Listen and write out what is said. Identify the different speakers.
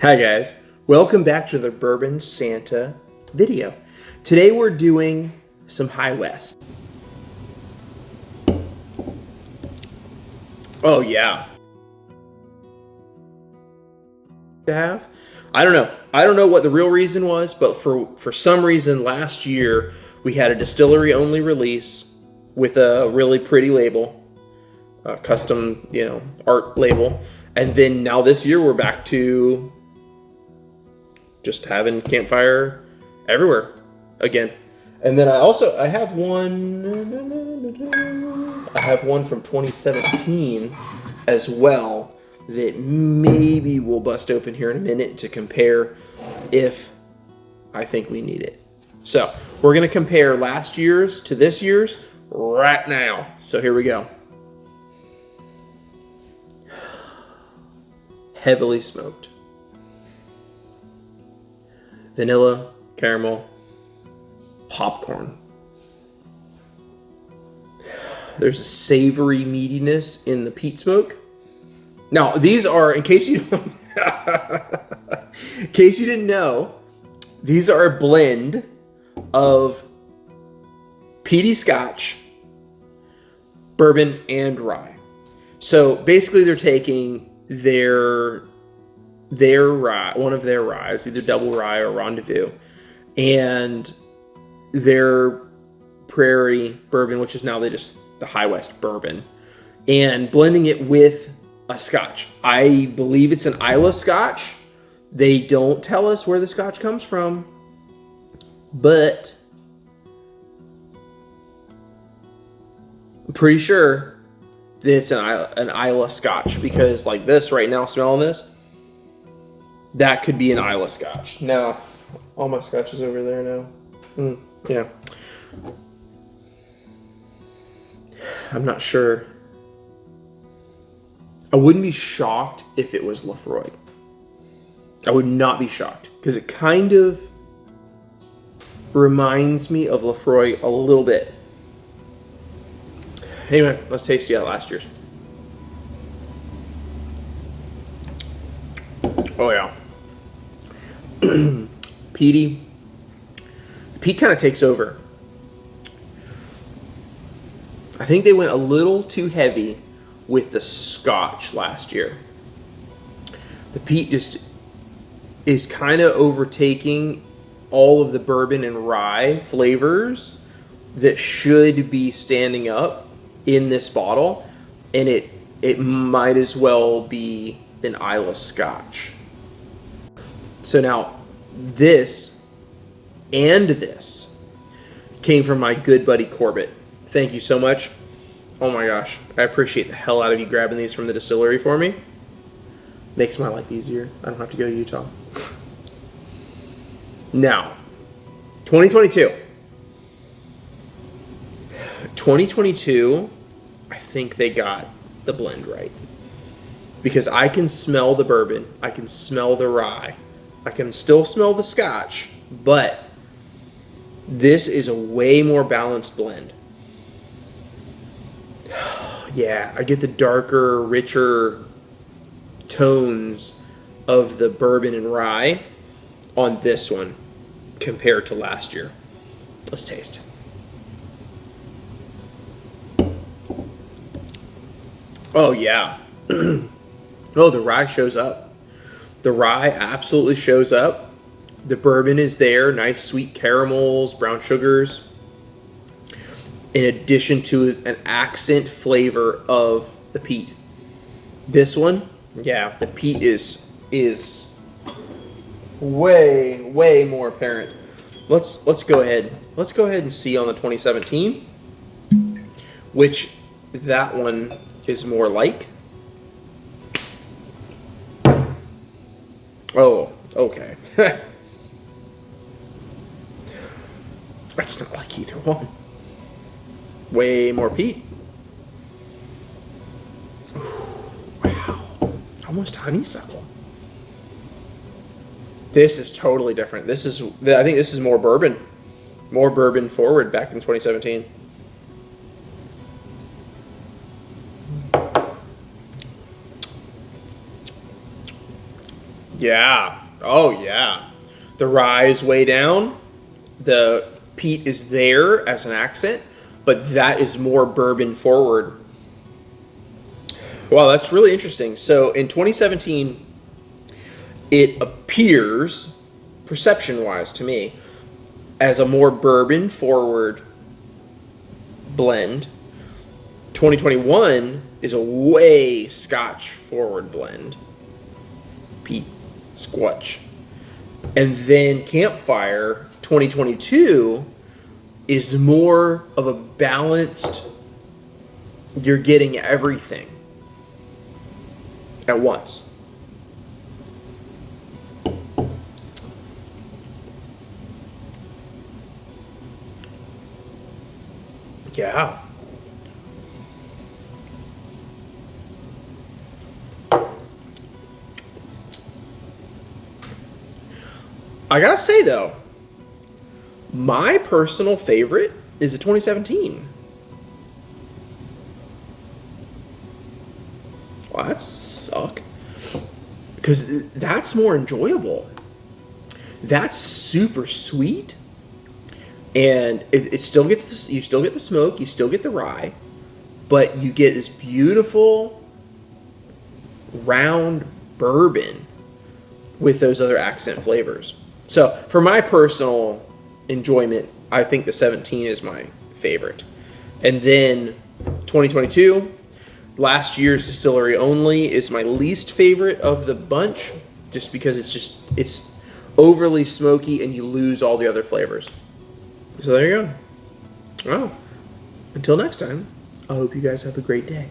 Speaker 1: Hi guys, welcome back to the Bourbon Santa video. Today we're doing some Highwest. Oh yeah. To have? I don't know what the real reason was, but for some reason last year we had a distillery only release with a really pretty label, a custom, art label. And then now this year we're back to just having Campfire everywhere again. And then I have one from 2017 as well that maybe we'll bust open here in a minute to compare if I think we need it. So we're going to compare last year's to this year's right now. So here we go. Heavily smoked. Vanilla, caramel, popcorn. There's a savory meatiness in the peat smoke. Now, these are, in case you didn't know, these are a blend of peaty Scotch, bourbon, and rye. So basically, they're taking their rye, one of their ryes, either double rye or rendezvous, and their prairie bourbon, which is now the Highwest bourbon, and blending it with a Scotch. I believe it's an Islay Scotch. They don't tell us where the Scotch comes from, but I'm pretty sure that it's an Islay Scotch, because like this right now, smelling this, that could be an Islay Scotch. Now, all my Scotch is over there now. Yeah. I'm not sure. I wouldn't be shocked if it was Lefroy. I would not be shocked, because it kind of reminds me of Lefroy a little bit. Anyway, let's taste last year's. Oh yeah. Peaty. The peat kind of takes over. I think they went a little too heavy with the Scotch last year. The peat just is kind of overtaking all of the bourbon and rye flavors that should be standing up in this bottle, and it might as well be an Islay Scotch. So now this and this came from my good buddy Corbett. Thank you so much. Oh my gosh, I appreciate the hell out of you grabbing these from the distillery for me. Makes my life easier. I don't have to go to Utah. Now, 2022. 2022, I think they got the blend right. Because I can smell the bourbon, I can smell the rye, I can still smell the Scotch, but this is a way more balanced blend. Yeah, I get the darker, richer tones of the bourbon and rye on this one compared to last year. Let's taste. Oh yeah. Oh, the rye shows up. The rye absolutely shows up. The bourbon is there, nice sweet caramels, brown sugars, in addition to an accent flavor of the peat. This one, yeah, the peat is way more apparent. Let's go ahead. Let's go ahead and see on the 2017, which that one is more like. Oh, okay. That's not like either one. Way more peat. Wow. Almost honeysuckle. This is totally different. I think this is more bourbon. More bourbon forward back in 2017. Yeah. Oh, yeah. The rye is way down. The peat is there as an accent, but that is more bourbon forward. Wow, that's really interesting. So in 2017, it appears, perception wise to me, as a more bourbon forward blend. 2021 is a way Scotch forward blend. Peat, Squatch. And then Campfire 2022 is more of a balanced, you're getting everything at once. Yeah. I gotta say though, my personal favorite is the 2017. Well, that suck. Because that's more enjoyable. That's super sweet, and it still gets this. You still get the smoke. You still get the rye, but you get this beautiful round bourbon with those other accent flavors. So for my personal enjoyment, I think the 17 is my favorite. And then 2022, last year's distillery only, is my least favorite of the bunch, just because it's overly smoky and you lose all the other flavors. So there you go. Well, until next time, I hope you guys have a great day.